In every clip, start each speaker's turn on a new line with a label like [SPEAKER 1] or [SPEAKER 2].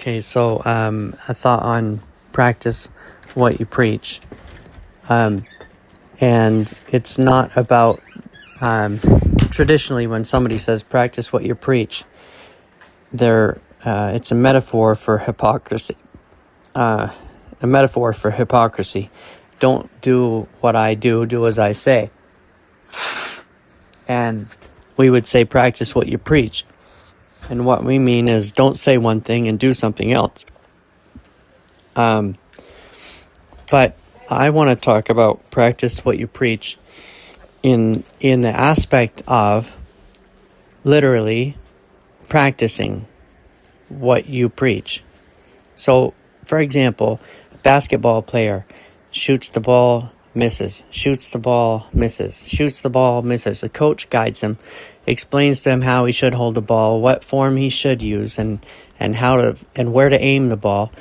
[SPEAKER 1] Okay, so a thought on practice what you preach. And it's not about, traditionally when somebody says practice what you preach, it's a metaphor for hypocrisy. Don't do what I do, do as I say. And we would say practice what you preach. And what we mean is don't say one thing and do something else. But I want to talk about practice what you preach in the aspect of literally practicing what you preach. So, for example, a basketball player shoots the ball, misses, shoots the ball, misses, shoots the ball, misses. The coach guides him, explains to him how he should hold the ball, what form he should use, and where to aim the ball,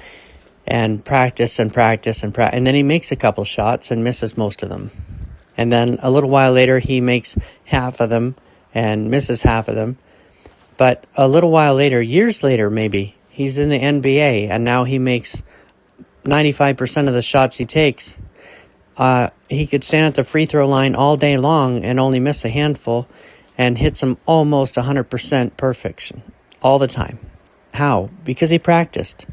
[SPEAKER 1] and practice, and then he makes a couple shots and misses most of them. And then a little while later, he makes half of them and misses half of them. But a little while later, years later maybe, he's in the NBA, and now he makes 95% of the shots he takes. He could stand at the free throw line all day long and only miss a handful, and hits them almost 100% perfection all the time. How? Because he practiced.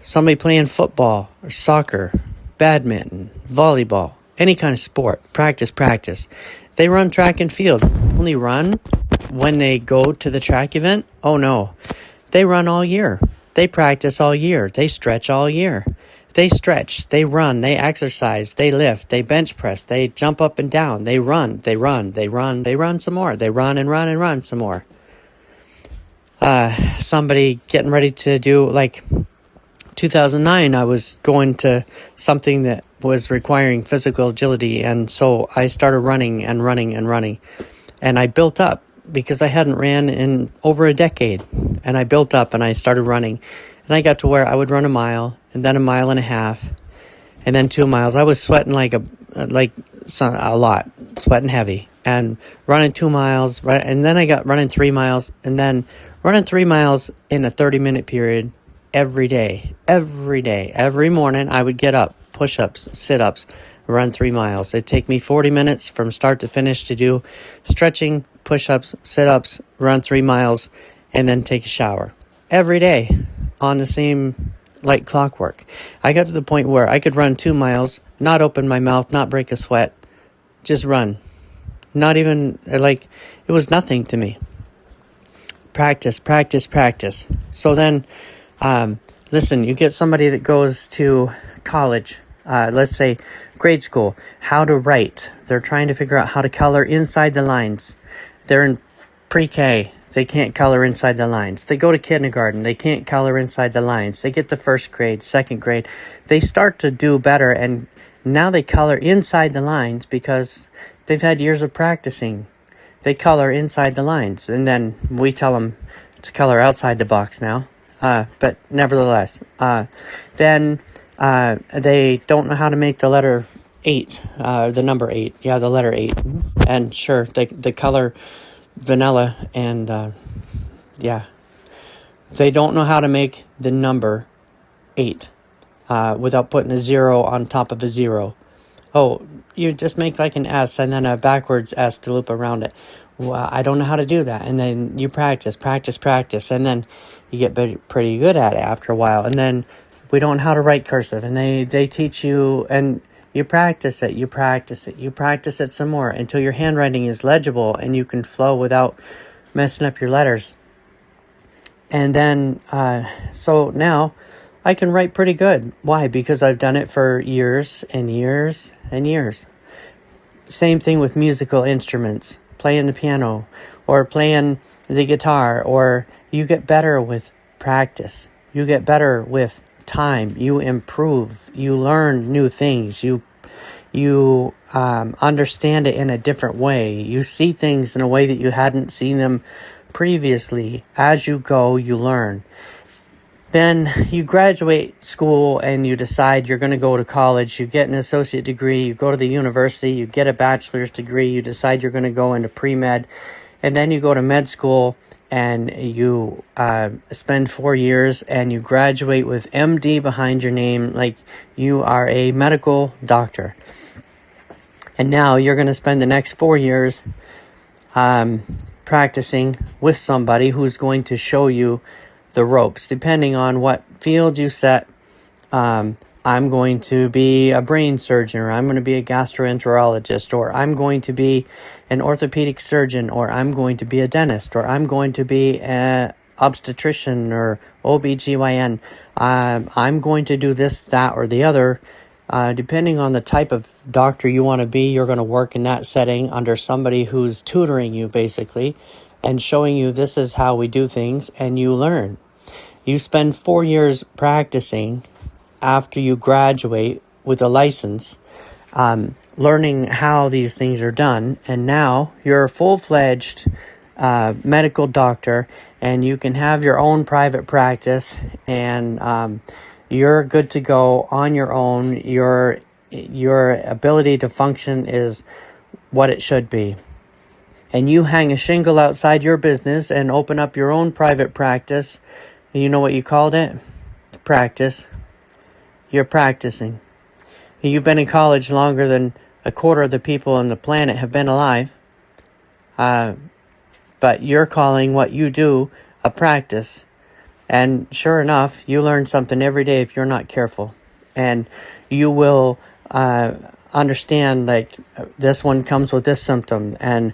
[SPEAKER 1] Somebody playing football or soccer, badminton, volleyball, any kind of sport, practice. They run track and field. Only run when they go to the track event? Oh no. They run all year. They practice all year. They stretch all year. They stretch, they run, they exercise, they lift, they bench press, they jump up and down, they run some more. They run and run some more. Somebody getting ready to do, like 2009, I was going to something that was requiring physical agility, and so I started running. And I built up because I hadn't ran in over a decade. And I built up and I started running. And I got to where I would run a mile, and then a mile and a half, and then 2 miles. I was sweating a lot, sweating heavy, and running 2 miles, right? And then I got running 3 miles, and then running 3 miles in a 30-minute period every day. Every morning I would get up, push-ups, sit-ups, run 3 miles. It'd take me 40 minutes from start to finish to do stretching, push-ups, sit-ups, run 3 miles, and then take a shower. Every day. On the same, like clockwork. I got to the point where I could run 2 miles, not open my mouth, not break a sweat, just run. Not even, it was nothing to me. Practice. So then, listen, you get somebody that goes to college, let's say grade school, how to write. They're trying to figure out how to color inside the lines. They're in pre-K. They can't color inside the lines. They go to kindergarten. They can't color inside the lines. They get to first grade, second grade. They start to do better, and now they color inside the lines because they've had years of practicing. They color inside the lines, and then we tell them to color outside the box now. But nevertheless, then they don't know how to make the letter 8, the number 8. Yeah, the letter 8. And sure, they color vanilla, and they don't know how to make the number 8 without putting a 0 on top of a 0. Oh, you just make like an S and then a backwards S to loop around it. Well, I don't know how to do that. And then you practice, and then you get pretty good at it after a while. And then we don't know how to write cursive, and they teach you, and you practice it some more until your handwriting is legible and you can flow without messing up your letters. And then, so now I can write pretty good. Why? Because I've done it for years and years and years. Same thing with musical instruments, playing the piano or playing the guitar, or you get better with practice. You get better with time. You improve. You learn new things. You understand it in a different way. You see things in a way that you hadn't seen them previously. As you go, you learn. Then you graduate school and you decide you're going to go to college. You get an associate degree. You go to the university. You get a bachelor's degree. You decide you're going to go into pre-med. And then you go to med school and you spend 4 years and you graduate with MD behind your name, like you are a medical doctor. And now you're going to spend the next 4 years practicing with somebody who's going to show you the ropes, depending on what field you set. I'm going to be a brain surgeon, or I'm going to be a gastroenterologist, or I'm going to be an orthopedic surgeon, or I'm going to be a dentist, or I'm going to be an obstetrician or OBGYN. I'm going to do this, that, or the other. Depending on the type of doctor you want to be, you're going to work in that setting under somebody who's tutoring you, basically, and showing you this is how we do things, and you learn. You spend 4 years practicing after you graduate with a license, learning how these things are done, and now you're a full-fledged medical doctor, and you can have your own private practice, and you're good to go on your own. Your ability to function is what it should be. And you hang a shingle outside your business and open up your own private practice. And you know what you called it? Practice. You're practicing. You've been in college longer than a quarter of the people on the planet have been alive. But you're calling what you do a practice. And sure enough, you learn something every day if you're not careful. And you will understand, like, this one comes with this symptom, and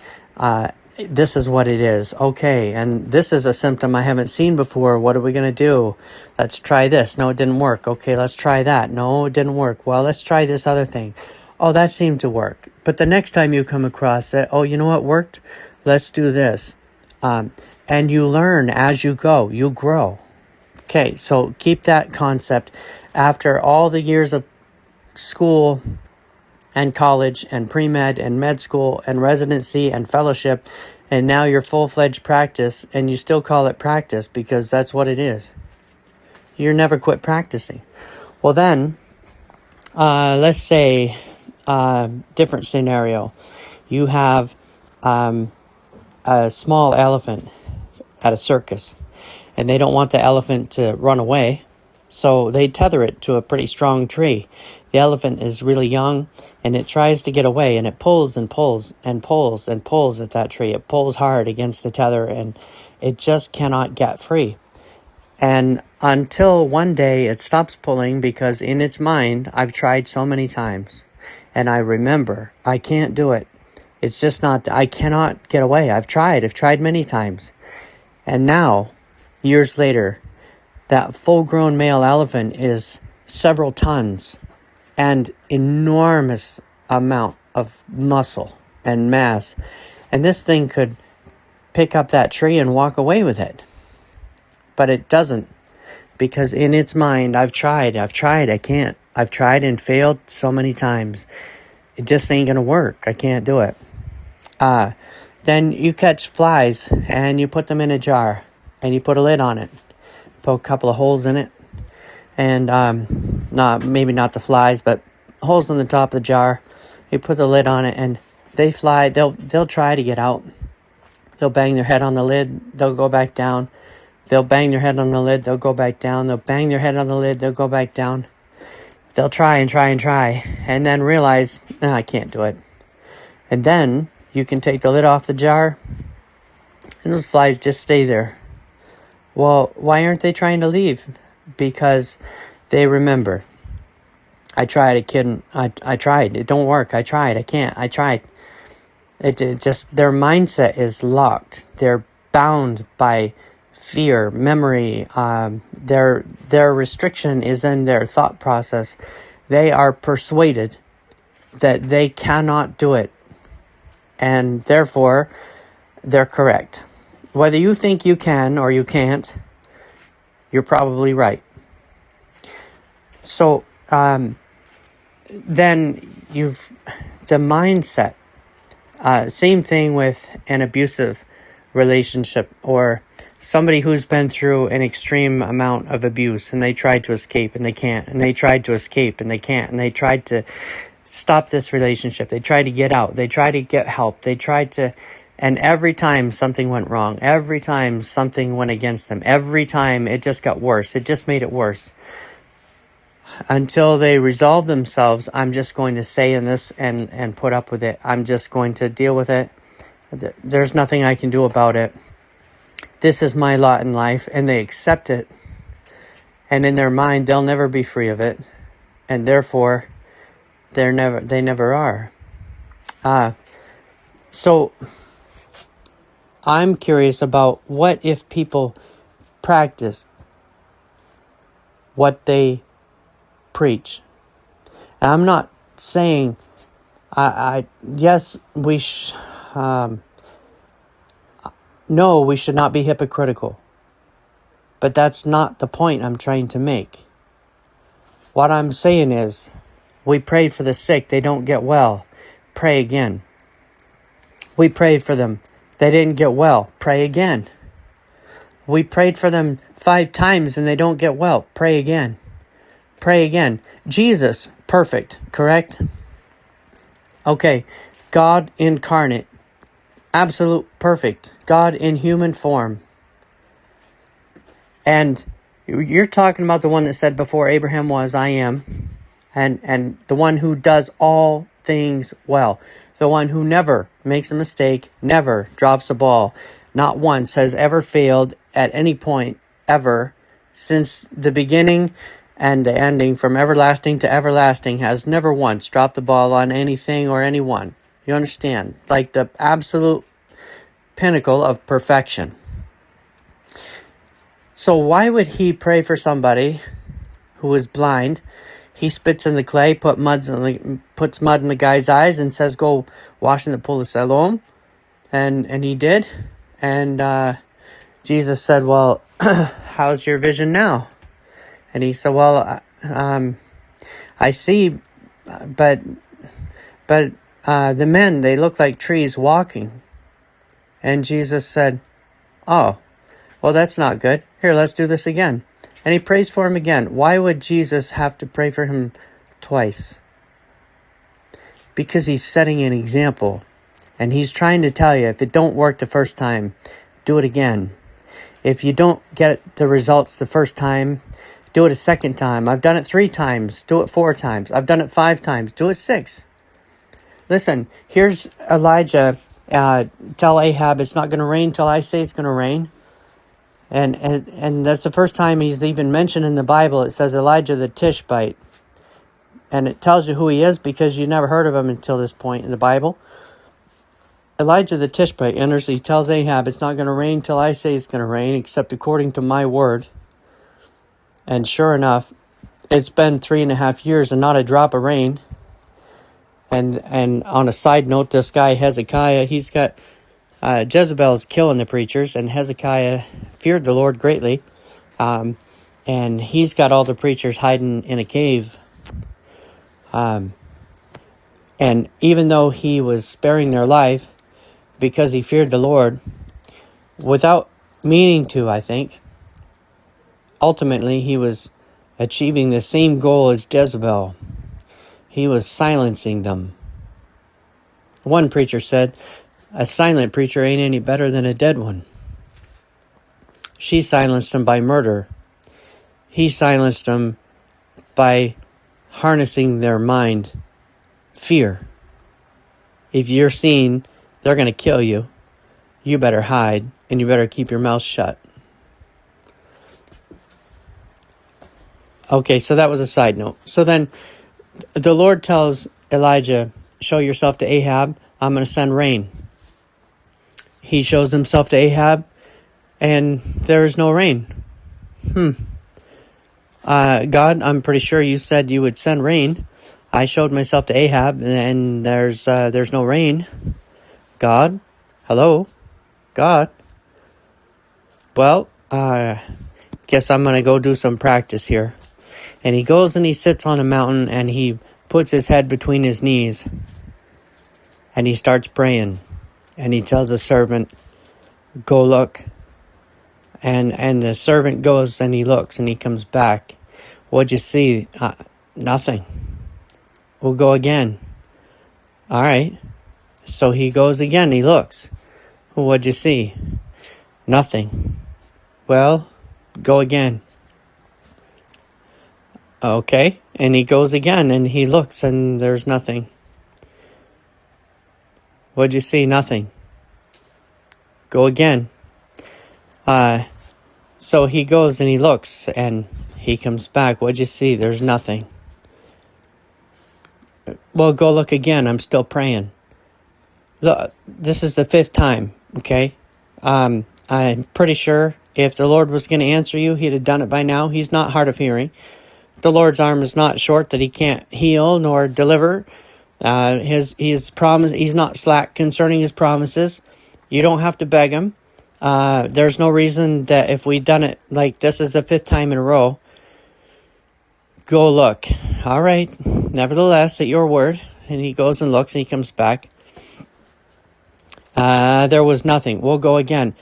[SPEAKER 1] this is what it is. Okay, and this is a symptom I haven't seen before. What are we going to do? Let's try this. No, it didn't work. Okay, let's try that. No, it didn't work. Well, let's try this other thing. Oh, that seemed to work. But the next time you come across it, oh, you know what worked? Let's do this. And you learn as you go. You grow. Okay, so keep that concept. After all the years of school and college and pre-med and med school and residency and fellowship, and now your full-fledged practice, and you still call it practice because that's what it is. You never quit practicing. Well then, let's say, different scenario. You have a small elephant at a circus, and they don't want the elephant to run away, so they tether it to a pretty strong tree. The elephant is really young, and it tries to get away, and it pulls and pulls and pulls and pulls at that tree. It pulls hard against the tether, and it just cannot get free. And until one day it stops pulling, because in its mind, I've tried so many times, and I remember, I can't do it. It's just not, I cannot get away. I've tried many times. And now, years later, that full-grown male elephant is several tons and enormous amount of muscle and mass. And this thing could pick up that tree and walk away with it. But it doesn't, because in its mind, I've tried, I can't. I've tried and failed so many times. It just ain't going to work. I can't do it. Then you catch flies and you put them in a jar and you put a lid on it. Poke a couple of holes in it. And maybe not the flies, but holes in the top of the jar. You put the lid on it and they fly. They'll try to get out. They'll bang their head on the lid. They'll go back down. They'll bang their head on the lid. They'll go back down. They'll bang their head on the lid. They'll go back down. They'll try and try and try. And then realize, I can't do it. And then you can take the lid off the jar. And those flies just stay there. Well, why aren't they trying to leave? Because they remember. I tried, I tried. It don't work. I tried. I can't. I tried. It just, their mindset is locked. They're bound by fear, memory. Their restriction is in their thought process. They are persuaded that they cannot do it. And therefore, they're correct. Whether you think you can or you can't, you're probably right. So, then the mindset, same thing with an abusive relationship or somebody who's been through an extreme amount of abuse and they tried to escape and they can't, and they tried to escape and they can't, and they tried to stop this relationship. They tried to get out. They tried to get help. They tried to And every time something went wrong, every time something went against them, every time it just got worse. It just made it worse. Until they resolve themselves, I'm just going to stay in this and put up with it. I'm just going to deal with it. There's nothing I can do about it. This is my lot in life, and they accept it. And in their mind, they'll never be free of it. And therefore, they never are. So I'm curious about what if people practice what they preach. And I'm not saying, yes, no, we should not be hypocritical. But that's not the point I'm trying to make. What I'm saying is, we prayed for the sick, they don't get well. Pray again. We prayed for them, they didn't get well. Pray again. We prayed for them 5 times and they don't get well. Pray again. Pray again. Jesus, perfect, correct? Okay, God incarnate, absolute perfect. God in human form. And you're talking about the one that said before Abraham was, I am. And the one who does all things well. The one who never makes a mistake, never drops a ball. Not once has ever failed at any point, ever. Since the beginning and the ending, from everlasting to everlasting, has never once dropped the ball on anything or anyone. You understand? Like the absolute pinnacle of perfection. So why would he pray for somebody who is blind? He spits in the clay, puts mud in the guy's eyes and says, go wash in the pool of Siloam. And he did. And Jesus said, well, how's your vision now? And he said, well, I see, but the men, they look like trees walking. And Jesus said, oh, well, that's not good. Here, let's do this again. And he prays for him again. Why would Jesus have to pray for him twice? Because he's setting an example. And he's trying to tell you, if it don't work the first time, do it again. If you don't get the results the first time, do it a second time. I've done it 3 times. Do it 4 times. I've done it 5 times. Do it 6. Listen, here's Elijah. Tell Ahab it's not going to rain till I say it's going to rain. And that's the first time he's even mentioned in the Bible. It says Elijah the Tishbite. And it tells you who he is because you never heard of him until this point in the Bible. Elijah the Tishbite enters. He tells Ahab it's not going to rain till I say it's going to rain, except according to my word. And sure enough, it's been 3.5 years and not a drop of rain. And on a side note, this guy Hezekiah, he's got Jezebel's killing the preachers, and Hezekiah feared the Lord greatly. And he's got all the preachers hiding in a cave. And even though he was sparing their life because he feared the Lord, without meaning to, I think, ultimately he was achieving the same goal as Jezebel. He was silencing them. One preacher said, a silent preacher ain't any better than a dead one. She silenced them by murder. He silenced them by harnessing their mind. Fear. If you're seen, they're going to kill you. You better hide, and you better keep your mouth shut. Okay, so that was a side note. So then the Lord tells Elijah, show yourself to Ahab. I'm going to send rain. He shows himself to Ahab, and there is no rain. God, I'm pretty sure you said you would send rain. I showed myself to Ahab, and there's no rain. God, hello, God. Well, guess I'm gonna go do some practice here. And he goes and he sits on a mountain, and he puts his head between his knees, and he starts praying. And he tells the servant, go look. And the servant goes and he looks and he comes back. What'd you see? Nothing. We'll go again. All right. So he goes again. He looks. What'd you see? Nothing. Well, go again. Okay. And he goes again and he looks and there's nothing. What'd you see? Nothing. Go again. So he goes and he looks and he comes back. What'd you see? There's nothing. Well, go look again. I'm still praying. Look, this is the 5th time, okay? I'm pretty sure if the Lord was going to answer you, he'd have done it by now. He's not hard of hearing. The Lord's arm is not short that he can't heal nor deliver. His promise, he's not slack concerning his promises. You don't have to beg him. There's no reason that if we'd done it like this is the 5th time in a row, go look. All right. Nevertheless, at your word. And he goes and looks and he comes back. There was nothing. We'll go again.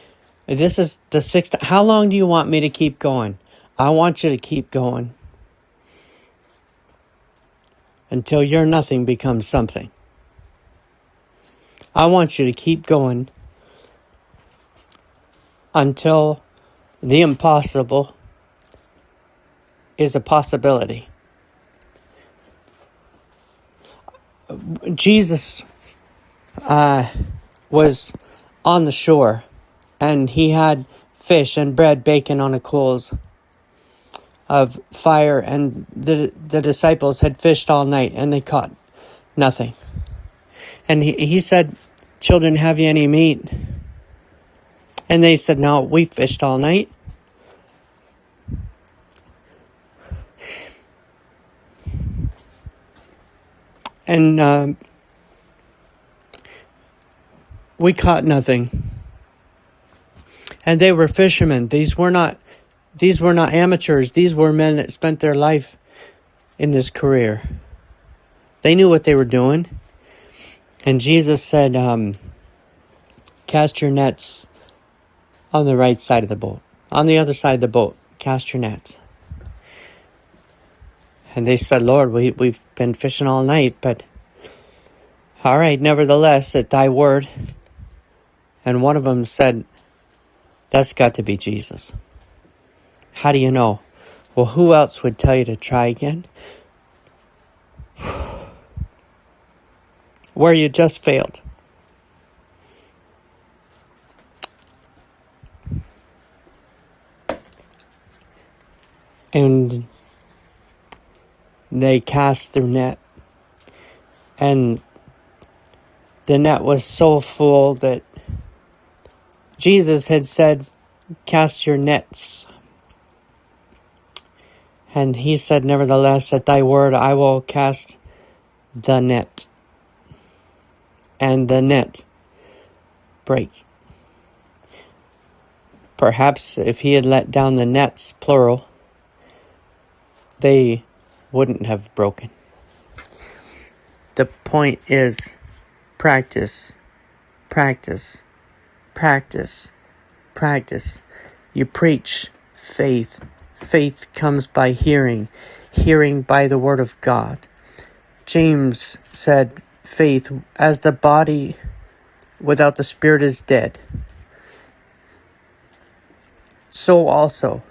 [SPEAKER 1] This is the 6th time. How long do you want me to keep going? I want you to keep going. Until your nothing becomes something. I want you to keep going. Until the impossible is a possibility. Jesus was on the shore and he had fish and bread baking on the coals of fire, and the disciples had fished all night and they caught nothing. And he said, "Children, have you any meat?" And they said, "No, we fished all night." And we caught nothing. And they were fishermen. These were not amateurs. These were men that spent their life in this career. They knew what they were doing. And Jesus said, cast your nets on the right side of the boat. On the other side of the boat, cast your nets. And they said, "Lord, we've been fishing all night, but all right, nevertheless, at thy word." And one of them said, "That's got to be Jesus." How do you know? Well, who else would tell you to try again? Where you just failed. And they cast their net. And the net was so full that Jesus had said, "Cast your nets." And he said, "Nevertheless, at thy word, I will cast the net." And the net break. Perhaps if he had let down the nets, plural, they wouldn't have broken. The point is practice, practice, practice, practice. You preach faith. Faith comes by hearing, hearing by the word of God. James said, faith, as the body without the spirit is dead, so also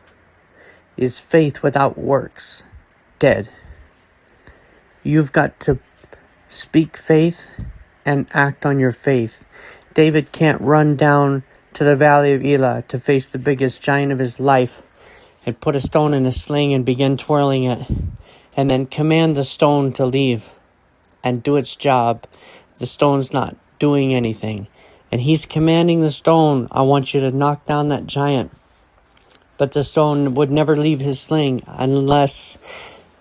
[SPEAKER 1] is faith without works dead. You've got to speak faith and act on your faith. David can't run down to the valley of Elah to face the biggest giant of his life and put a stone in a sling and begin twirling it and then command the stone to leave and do its job. The stone's not doing anything. And he's commanding the stone, "I want you to knock down that giant." But the stone would never leave his sling unless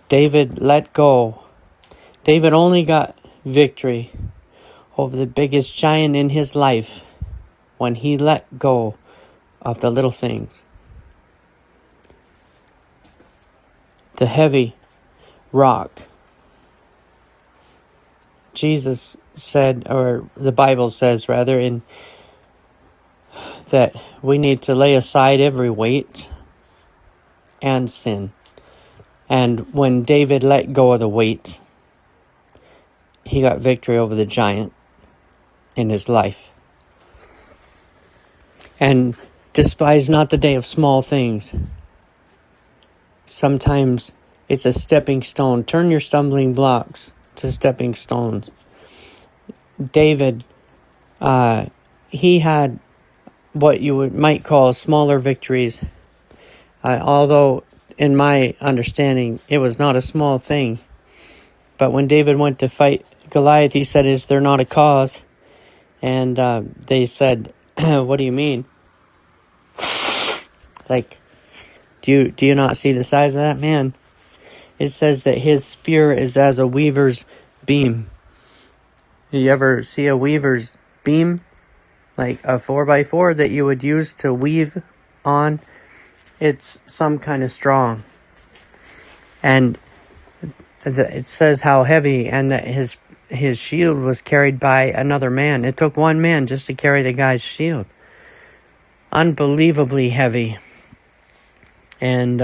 [SPEAKER 1] David let go. David only got victory over the biggest giant in his life when he let go of the little things. The heavy rock. Jesus said, or the Bible says rather, in that we need to lay aside every weight and sin. And when David let go of the weight, he got victory over the giant in his life. And despise not the day of small things. Sometimes it's a stepping stone. Turn your stumbling blocks to stepping stones. David, he had what you might call smaller victories. Although, in my understanding, it was not a small thing. But when David went to fight Goliath, he said, "Is there not a cause?" And they said, "What do you mean? Like, do you not see the size of that man?" It says that his spear is as a weaver's beam. You ever see a weaver's beam? Like a 4x4 that you would use to weave on? It's some kind of strong. And it says how heavy, and that his shield was carried by another man. It took one man just to carry the guy's shield. Unbelievably heavy. And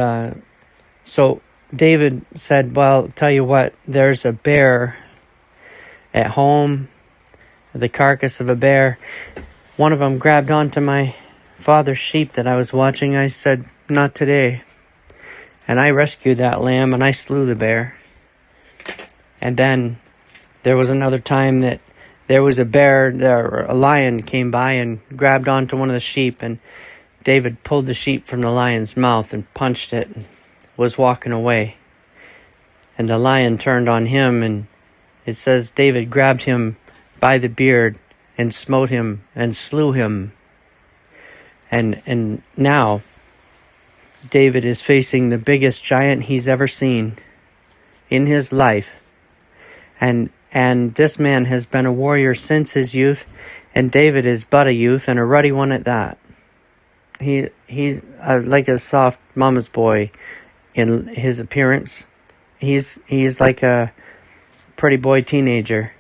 [SPEAKER 1] so David said, "Well, tell you what, there's a bear at home, the carcass of a bear. One of them grabbed onto my father's sheep that I was watching. I said, 'Not today.' And I rescued that lamb, and I slew the bear. And then there was another time that there was a lion came by and grabbed onto one of the sheep, and David pulled the sheep from the lion's mouth and punched it and was walking away. And the lion turned on him, and it says David grabbed him by the beard and smote him and slew him. And now David is facing the biggest giant he's ever seen in his life. And this man has been a warrior since his youth, and David is but a youth, and a ruddy one at that. He's like a soft mama's boy in his appearance. He's like a pretty boy teenager.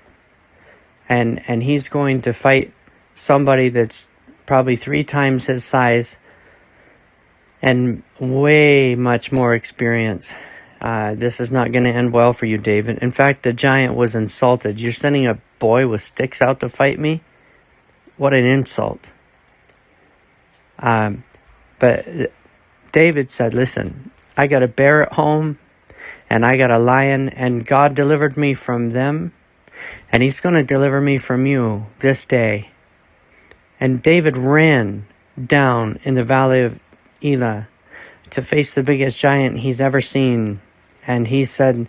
[SPEAKER 1] And he's going to fight somebody that's probably 3 times his size and way much more experience. This is not going to end well for you, David. In fact, the giant was insulted. You're sending a boy with sticks out to fight me? What an insult. But David said, "Listen, I got a bear at home, and I got a lion, and God delivered me from them, and he's going to deliver me from you this day." And David ran down in the valley of Elah to face the biggest giant he's ever seen. And he said,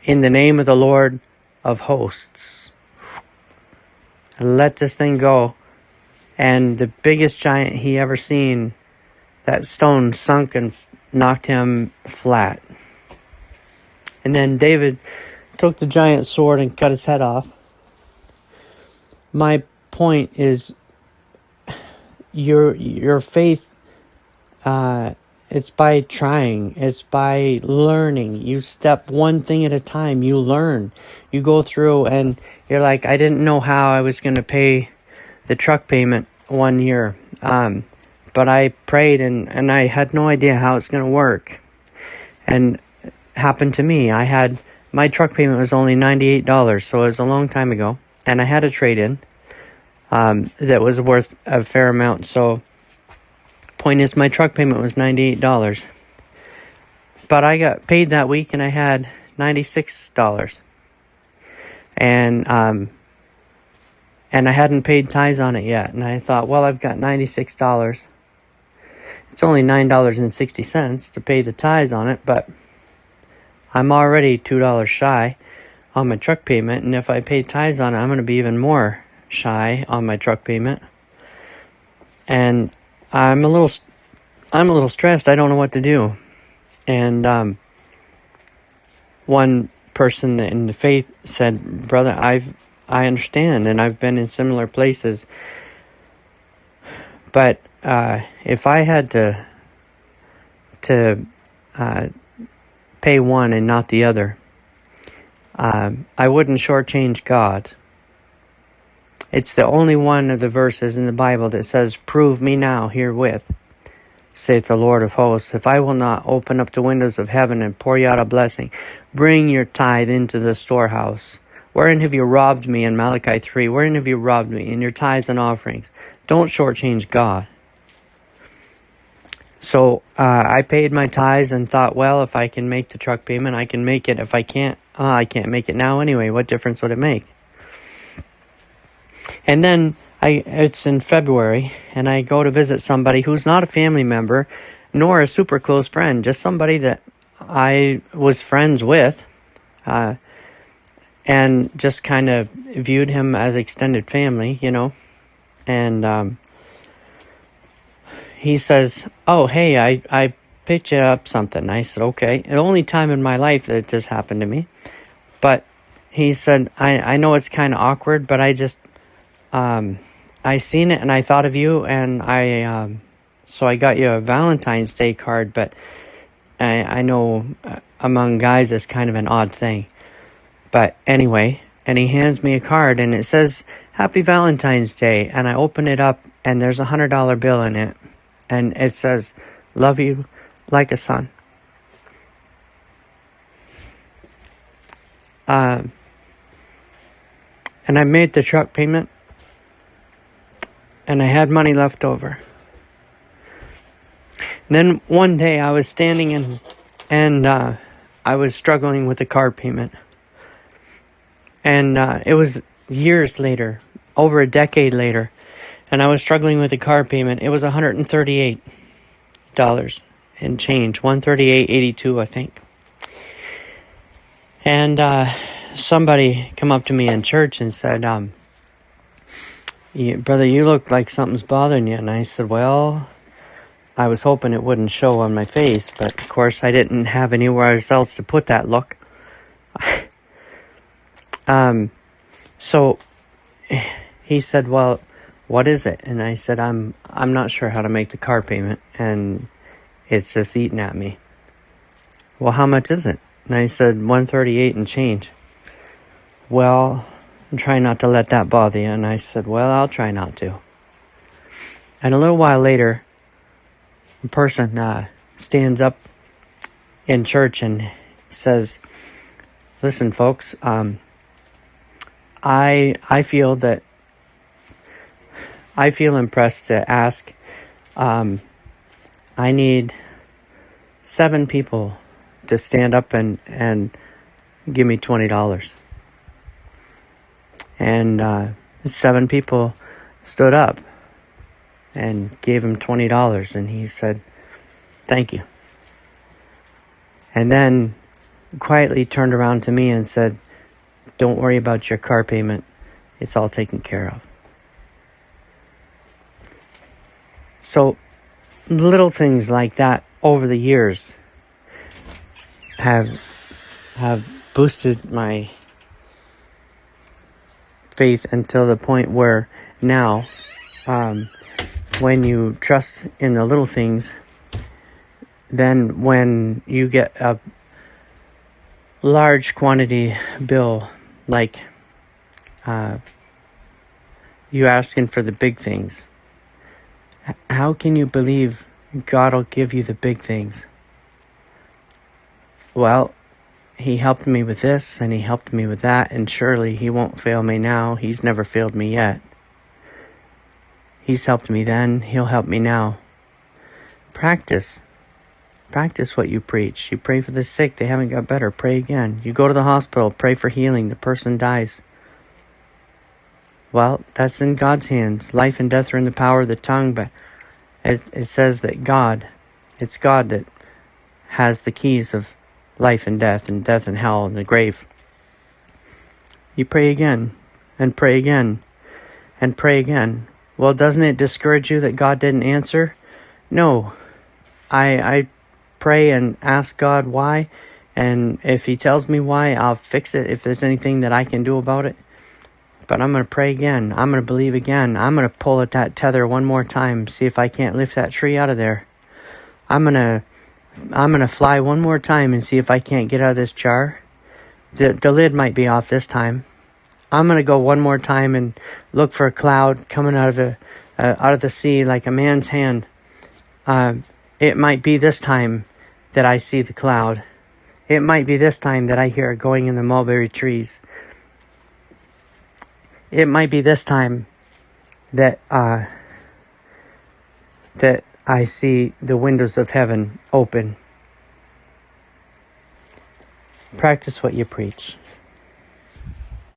[SPEAKER 1] "In the name of the Lord of hosts, let this thing go." And the biggest giant he ever seen, that stone sunk and knocked him flat. And then David took the giant's sword and cut his head off. My point is, your faith, it's by trying. It's by learning. You step one thing at a time. You learn. You go through and you're like, I didn't know how I was going to pay the truck payment one year. But I prayed and I had no idea how it's going to work. And it happened to me. My truck payment was only $98, so it was a long time ago. And I had a trade-in that was worth a fair amount. So point is, my truck payment was $98. But I got paid that week and I had $96. And I hadn't paid tithes on it yet. And I thought, well, I've got $96. It's only $9.60 to pay the tithes on it, but I'm already $2 shy on my truck payment. And if I pay tithes on it, I'm going to be even more shy on my truck payment. And I'm a little stressed. I don't know what to do. And one person in the faith said, "Brother, I understand, and I've been in similar places. But if I had to pay one and not the other, I wouldn't shortchange God. It's the only one of the verses in the Bible that says, 'Prove me now herewith, saith the Lord of hosts, if I will not open up the windows of heaven and pour you out a blessing. Bring your tithe into the storehouse. Wherein have you robbed me?' In Malachi 3. Wherein have you robbed me? In your tithes and offerings." Don't shortchange God. So I paid my tithes and thought, well, if I can make the truck payment, I can make it. If I can't, I can't make it now anyway. What difference would it make? And then it's in February, and I go to visit somebody who's not a family member, nor a super close friend, just somebody that I was friends with, and just kind of viewed him as extended family, And he says, oh, hey, I picked you up something. I said, okay. The only time in my life that this happened to me. But he said, I know it's kind of awkward, but I just, I seen it and I thought of you, and so I got you a Valentine's Day card, but I know among guys it's kind of an odd thing. But anyway, and he hands me a card and it says, Happy Valentine's Day. And I open it up and there's $100 bill in it. And it says, love you like a son. And I made the truck payment. And I had money left over. And then one day I was standing and I was struggling with the car payment. And it was years later, over a decade later, and I was struggling with the car payment. It was $138 and change, $138.82, I think. And somebody come up to me in church and said, brother, you look like something's bothering you. And I said, well, I was hoping it wouldn't show on my face, but of course I didn't have anywhere else to put that look. So he said, well, what is it? And I said, I'm not sure how to make the car payment, and it's just eating at me. Well, how much is it? And I said, $138 and change. Well, I'm trying not to let that bother you. And I said, well, I'll try not to. And a little while later, a person stands up in church and says, listen, folks, I feel impressed to ask, I need 7 people to stand up and give me $20. And 7 people stood up and gave him $20, and he said, thank you. And then quietly turned around to me and said, don't worry about your car payment. It's all taken care of. So little things like that over the years have boosted my faith until the point where now, when you trust in the little things, then when you get a large quantity bill, like you asking for the big things, how can you believe God will give you the big things? Well, he helped me with this and he helped me with that, and surely he won't fail me now. He's never failed me yet. He's helped me then, he'll help me now. Practice what you preach. You pray for the sick, they haven't got better, pray again. You go to the hospital, pray for healing, the person dies. Well, that's in God's hands. Life and death are in the power of the tongue, but it says that it's God that has the keys of life and death and hell and the grave. You pray again and pray again and pray again. Well, doesn't it discourage you that God didn't answer? No. I pray and ask God why, and if he tells me why, I'll fix it if there's anything that I can do about it. But I'm going to pray again. I'm going to believe again. I'm going to pull at that tether one more time, see if I can't lift that tree out of there. I'm going to fly one more time and see if I can't get out of this jar. The lid might be off this time. I'm going to go one more time and look for a cloud coming out of the sea like a man's hand. It might be this time that I see the cloud. It might be this time that I hear it going in the mulberry trees. It might be this time that I see the windows of heaven open. Practice what you preach.